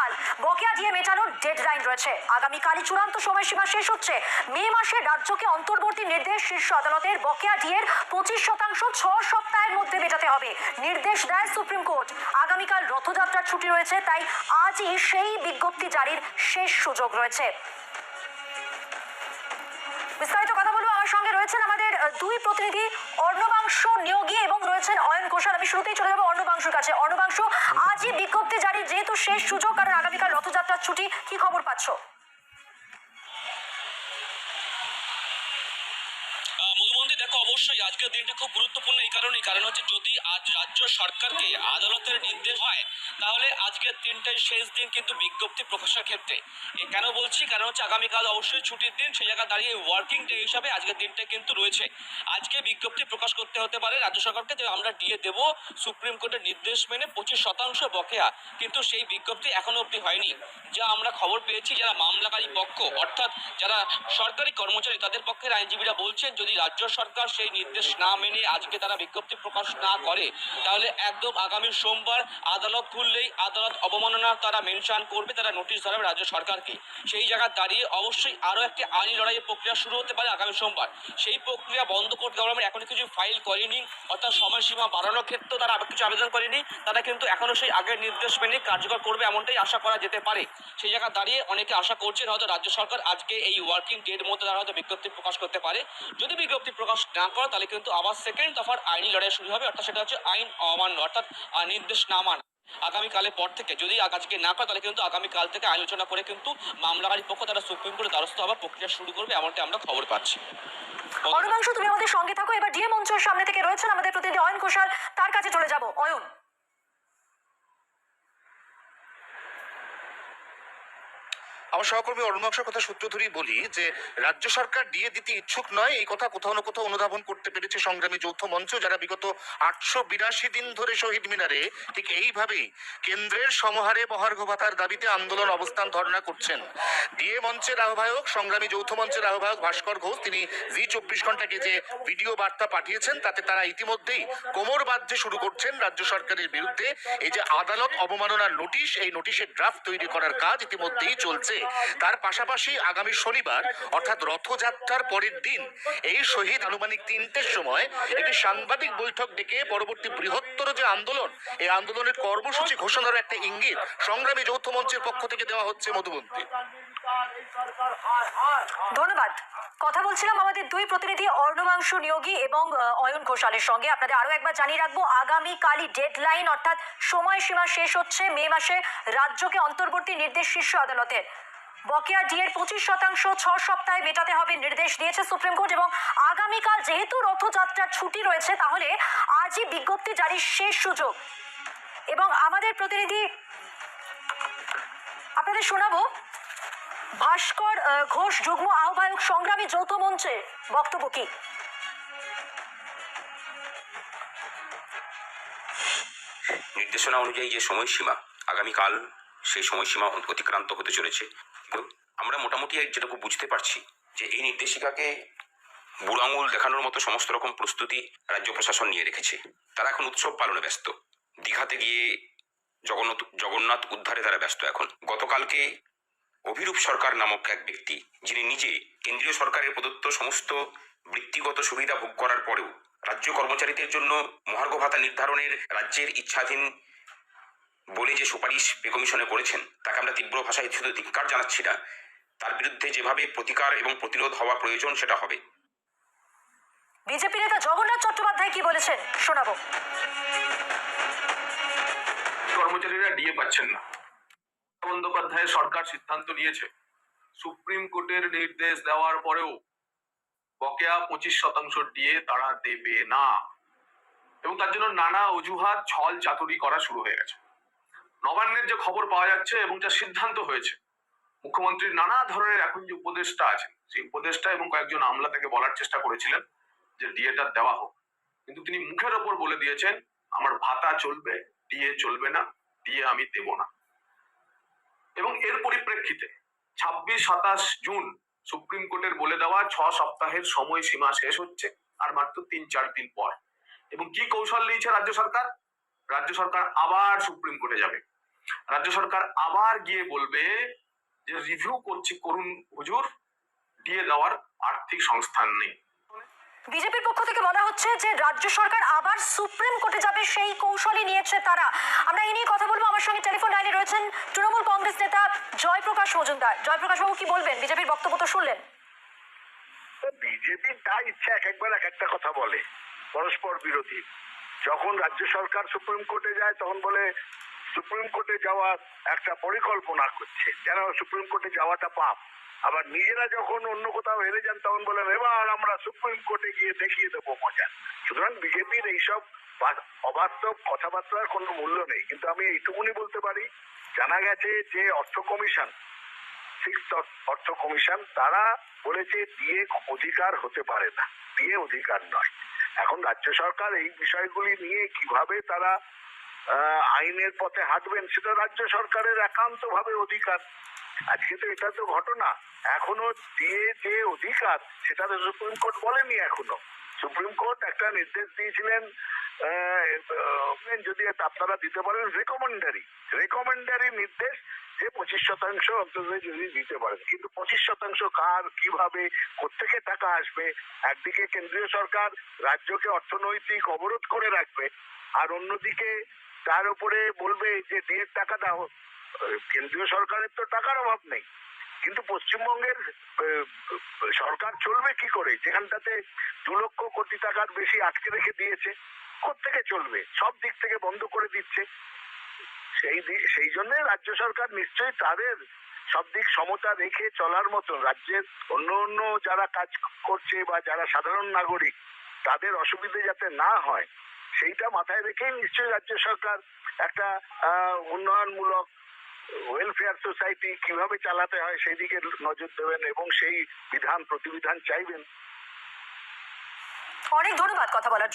আগামীকাল বকেয়া দিয়ে মেটানোর ডেডলাইন রয়েছে। আগামীকালই চূড়ান্ত সময়সীমা শেষ হচ্ছে। মে মাসে রাজ্যকে অন্তর্বর্তী নির্দেশ শীর্ষ আদালতের বকেয়া ডিএর 25% 6 সপ্তাহের মধ্যে মেটাতে হবে নির্দেশ দেয় সুপ্রিম কোর্ট। আগামীকাল রথযাত্রার ছুটি রয়েছে, তাই আজই সেই বিজ্ঞপ্তি জারির শেষ সুযোগ রয়েছে। বিস্তারিত কথা বলবো, আমার সঙ্গে রয়েছেন আমাদের দুই প্রতিনিধি অর্ণবাংশ নিয়োগী এবং রয়েছেন অয়ন ঘোষাল। আমি শুরুতেই চলে যাবো অর্ণবাংশুর কাছে। অর্ণবাংশ, আজই বিজ্ঞপ্তি জারি যেহেতু শেষ সুযোগ, কারণ আগামীকাল রথযাত্রার ছুটি, কি খবর পাচ্ছ? মধুবন্তী, দেখো অবশ্যই আজকের দিনটা খুব গুরুত্বপূর্ণ এই কারণেই, কারণ হচ্ছে যদি আজ রাজ্য সরকারকে আদালতের নির্দেশ হয় তাহলে আজকের দিনটাই শেষ দিন কিন্তু বিজ্ঞপ্তি প্রকাশের ক্ষেত্রে। কেন বলছি, কারণ হচ্ছে আগামীকাল অবশ্যই ছুটির দিন, সেই জায়গায় দাঁড়িয়ে ওয়ার্কিং ডে হিসাবে আজকের দিনটা কিন্তু রয়েছে। আজকে বিজ্ঞপ্তি প্রকাশ করতে হতে পারে রাজ্য সরকারকে যে আমরা ডিএ দেবো সুপ্রিম কোর্টের নির্দেশ মেনে 25% বকেয়া, কিন্তু সেই বিজ্ঞপ্তি এখনো অবধি হয়নি। যা আমরা খবর পেয়েছি, যারা মামলাকারী পক্ষ অর্থাৎ যারা সরকারি কর্মচারী তাদের পক্ষের আইনজীবীরা বলছেন যদি রাজ্য সরকার সেই নির্দেশ না মেনে আজকে তারা বিজ্ঞপ্তি প্রকাশ না করে তাহলে একদম আগামী সোমবার আদালত খুললেই আদালত অবমাননার তারা মেনশন করবে, তারা নোটিশ ধরাবে রাজ্য সরকারকে। সেই জায়গায় দাঁড়িয়ে অবশ্যই আরও একটি আইনি লড়াইয়ের প্রক্রিয়া শুরু হতে পারে আগামী সোমবার। সেই প্রক্রিয়া বন্ধ করতে গভর্নমেন্ট এখনো কিছু ফাইল করেনি, অর্থাৎ সময়সীমা বাড়ানোর ক্ষেত্রেও তারা কিছু আবেদন করেনি। তারা কিন্তু এখনো সেই আগের নির্দেশ মেনে কার্যকর করবে এমনটাই আশা করা যেতে পারে। সেই জায়গায় দাঁড়িয়ে অনেকে আশা করছেন হয়তো রাজ্য সরকার আজকে এই ওয়ার্কিং ডের মধ্যে তারা হয়তো বিজ্ঞপ্তি প্রকাশ করতে পারে। যদি বিজ্ঞপ্তি প্রকাশ না করে তাহলে কিন্তু আবার সেকেন্ড দফার আইনি লড়াই শুরু হবে, অর্থাৎ সেটা হচ্ছে আইন অমান্য, অর্থাৎ নির্দেশ না মানা। আগামীকালের পর থেকে যদি আজকে না করে তাহলে কিন্তু আগামীকাল থেকে আলোচনা করে কিন্তু মামলাকারী পক্ষ তারা সুপ্রিম কোর্টের দ্বারস্থ হওয়ার প্রক্রিয়া শুরু করবে, এমনটা আমরা খবর পাচ্ছি। অর্ণবাংশ, তুমি আমাদের সঙ্গে থাকো। এবার ডিএ মঞ্চের সামনে থেকে রয়েছেন আমাদের প্রতিনিধি অয়ন ঘোষাল, তার কাছে চলে যাব। অয়ন, আমার সহকর্মী অর্ণবাংশের কথা সূত্র ধরেই বলি যে রাজ্য সরকার ডিএ দিতে ইচ্ছুক নয়, এই কথা কোথাও না কোথাও অনুধাবন করতে পেরেছে সংগ্রামী যৌথ মঞ্চ, যারা বিগত 882 দিন ধরে শহীদ মিনারে ঠিক এইভাবেই কেন্দ্রের সমহারে মহার্ঘ ভাতার দাবিতে আন্দোলন অবস্থান ধর্ণা করছেন। ডিএ মঞ্চের আহ্বায়ক, সংগ্রামী যৌথ মঞ্চের আহ্বায়ক ভাস্কর ঘোষ, তিনি জি 24 ঘন্টাকে যে ভিডিও বার্তা পাঠিয়েছেন তাতে তারা ইতিমধ্যেই কোমর বাঁধতে শুরু করছেন রাজ্য সরকারের বিরুদ্ধে। এই যে আদালত অবমাননার নোটিশ, এই নোটিশের ড্রাফট তৈরি করার কাজ ইতিমধ্যেই চলছে। তার পাশাপাশি আগামী শনিবার অর্থাৎ রথযাত্রার পরের দিন এই শহীদ আনুমানিক 3টের সময় একটি সাংবাদিক বৈঠক ডেকে পরবর্তী বৃহত্তর যে আন্দোলন, এই আন্দোলনের কর্মসূচি ঘোষণার একটা ইঙ্গিত সংগ্রামী যৌথ মঞ্চের পক্ষ থেকে দেওয়া হচ্ছে। মধুবন্তী, ধন্যবাদ। কথা বলছিলাম আমাদের দুই প্রতিনিধি অর্ণবাংশ নিয়োগী এবং অয়ন ঘোষালের সঙ্গে। আপনাদের আরো একবার জানিয়ে রাখবো, আগামীকালই ডেডলাইন, অর্থাৎ সময়সীমা শেষ হচ্ছে মে মাসে রাজ্যকে অন্তর্বর্তী নির্দেশ শীর্ষ আদালতের। বকেয়া ডিএর 25% 6 সপ্তাহে মেটাতে হবে নির্দেশ দিয়েছে সুপ্রিম কোর্ট, এবং আগামীকাল যেহেতু রথযাত্রার ছুটি রয়েছে তাহলে আজই বিজ্ঞপ্তি জারির শেষ সুযোগ। এবং আমাদের প্রতিনিধি আপনাদের শোনাবো ভাস্কর ঘোষ, যুগ্ম আহ্বায়ক সংগ্রামী যৌথ মঞ্চে, বক্তব্য কি? নির্দেশনা অনুযায়ী যে সময়সীমা আগামীকাল, সেই সময়সীমা অতিক্রান্ত হতে চলেছে। আমরা মোটামুটি যেটুকু বুঝতে পারছি যে এই নির্দেশিকাকে বুড়ো আঙুল দেখানোর মতো সমস্ত রকম প্রস্তুতি রাজ্য প্রশাসন নিয়ে রেখেছে। তারা এখন উৎসব পালনে ব্যস্ত, দীঘাতে গিয়ে জগন্নাথ উদ্ধারে তারা ব্যস্ত। এখন গতকালকে অভিরূপ সরকার নামক এক ব্যক্তি, যিনি নিজে কেন্দ্রীয় সরকারের প্রদত্ত সমস্ত বৃত্তিগত সুবিধা ভোগ করার পরেও রাজ্য কর্মচারীদের জন্য মহার্ঘ ভাতা নির্ধারণের রাজ্যের ইচ্ছাধীন বলে যে সুপারিশ পে কমিশনে করেছেন, তাকে আমরা তীব্র ভাষায় শুধু ধিক্কার জানাচ্ছি না, তার বিরুদ্ধে যেভাবে প্রতিকার এবং প্রতিরোধ হওয়া প্রয়োজন সেটা হবে। বিজেপি নেতা জগন্নাথ চট্টোপাধ্যায় কি বলেছেন শোনাবো। কর্মচারীরা ডিএ পাচ্ছেন না। বন্দ্যোপাধ্যায়ের সরকার সিদ্ধান্ত নিয়েছে সুপ্রিম কোর্টের নির্দেশ দেওয়ার পরেও বকেয়া 25% ডিএ তারা দেবে না, এবং তার জন্য নানা অজুহাত ছল চাতুরি করা শুরু হয়ে গেছে। নবান্নের যে খবর পাওয়া যাচ্ছে এবং যা সিদ্ধান্ত হয়েছে, মুখ্যমন্ত্রীর নানা ধরনের এখন যে উপদেষ্টা আছেন, সেই উপদেষ্টা এবং কয়েকজন আমলা থেকে বলার চেষ্টা করেছিলেন যে ডিএটা দেওয়া হোক, কিন্তু তিনি মুখের ওপর বলে দিয়েছেন আমার ভাতা চলবে, ডিএ চলবে না, ডিএ আমি দেব না। এবং এর পরিপ্রেক্ষিতে 26-27 জুন সুপ্রিম কোর্টের বলে দেওয়া 6 সপ্তাহের সময়সীমা শেষ হচ্ছে আর মাত্র 3-4 দিন পর। এবং কি কৌশল নিয়েছে রাজ্য সরকার? রাজ্য সরকার আবার সুপ্রিম কোর্টে যাবে। রাজ্য সরকার আবার গিয়ে বলবে যে রিভিউ করুন হুজুর, দিয়ে দেওয়ার আর্থিক সংস্থান নেই। বিজেপির পক্ষ থেকে বলা হচ্ছে যে রাজ্য সরকার আবার সুপ্রিম কোর্টে যাবে, সেই কৌশলই নিয়েছে তারা। আমরা এই নিয়ে কথা বলবো। আমার সঙ্গে টেলিফোন লাইনে রয়েছেন তৃণমূল কংগ্রেস নেতা জয়প্রকাশ মজুমদার। জয়প্রকাশ বাবু, কি বলবেন? বিজেপির বক্তব্য তো শুনলেন। বিজেপি তা ইচ্ছা এক একবার এক একটা কথা বলে, পরস্পর বিরোধী। যখন রাজ্য সরকার সুপ্রিম কোর্টে যায় তখন বলে সুপ্রিম কোর্টে যাওয়ার একটা পরিকল্পনা করছে, যেন সুপ্রিম কোর্টে যাওয়াটা পাপ। আবার নিজেরা যখন অন্য কোথাও হেরে যান তখন বলেন এবার আমরা সুপ্রিম কোর্টে গিয়ে দেখিয়ে দেবো মজা। সুতরাং বিজেপির এইসব অবাস্তব কথাবার্তার কোনো মূল্য নেই। কিন্তু আমি এইটুকুনি বলতে পারি, জানা গেছে যে অর্থ কমিশন, অর্থ কমিশন তারা বলেছে ডিএ অধিকার হতে পারে না, ডিএ অধিকার নয়। এখন রাজ্য সরকার এই বিষয়গুলি নিয়ে কিভাবে তারা আইনের পথে হাঁটবেন সেটা রাজ্য সরকারের একান্ত ভাবে অধিকার। আজকে তো এটা তো ঘটনা, এখনো ডিএ যে অধিকার সেটা তো সুপ্রিম কোর্ট বলেনি। এখনো সুপ্রিম কোর্ট একটা নির্দেশ দিয়েছিলেন, যদি আপনারা দিতে পারেন রেকমেন্ডারি নির্দেশ, যে 25% অন্তত যদি দিতে পারেন। কিন্তু 25% কার, কিভাবে, কোত্থেকে টাকা আসবে? একদিকে কেন্দ্রীয় সরকার রাজ্যকে অর্থনৈতিক অবরোধ করে রাখবে, আর অন্যদিকে তার উপরে বলবে যে ডিএর টাকা দাও। কেন্দ্রীয় সরকারের তো টাকার অভাব নেই, কিন্তু পশ্চিমবঙ্গের সরকার চলবে কি করে যেখানটাতে 2 লক্ষ কোটি টাকার বেশি আটকে রেখে দিয়েছে? কোত্থেকে চলবে? সব দিক থেকে বন্ধ করে দিচ্ছে। সেই জন্য রাজ্য সরকার নিশ্চয়ই তাদের সব দিক সমতা রেখে চলার মতো, রাজ্যের অন্য যারা কাজ করছে বা যারা সাধারণ নাগরিক তাদের অসুবিধে যাতে না হয় সেইটা মাথায় রেখেই নিশ্চয়ই রাজ্য সরকার একটা উন্নয়নমূলক ওয়েলফেয়ার সোসাইটি কিভাবে চালাতে হয় সেই দিকে নজর দেবেন এবং সেই বিধান প্রতিবিধান চাইবেন। অনেক ধন্যবাদ কথা বলার জন্য।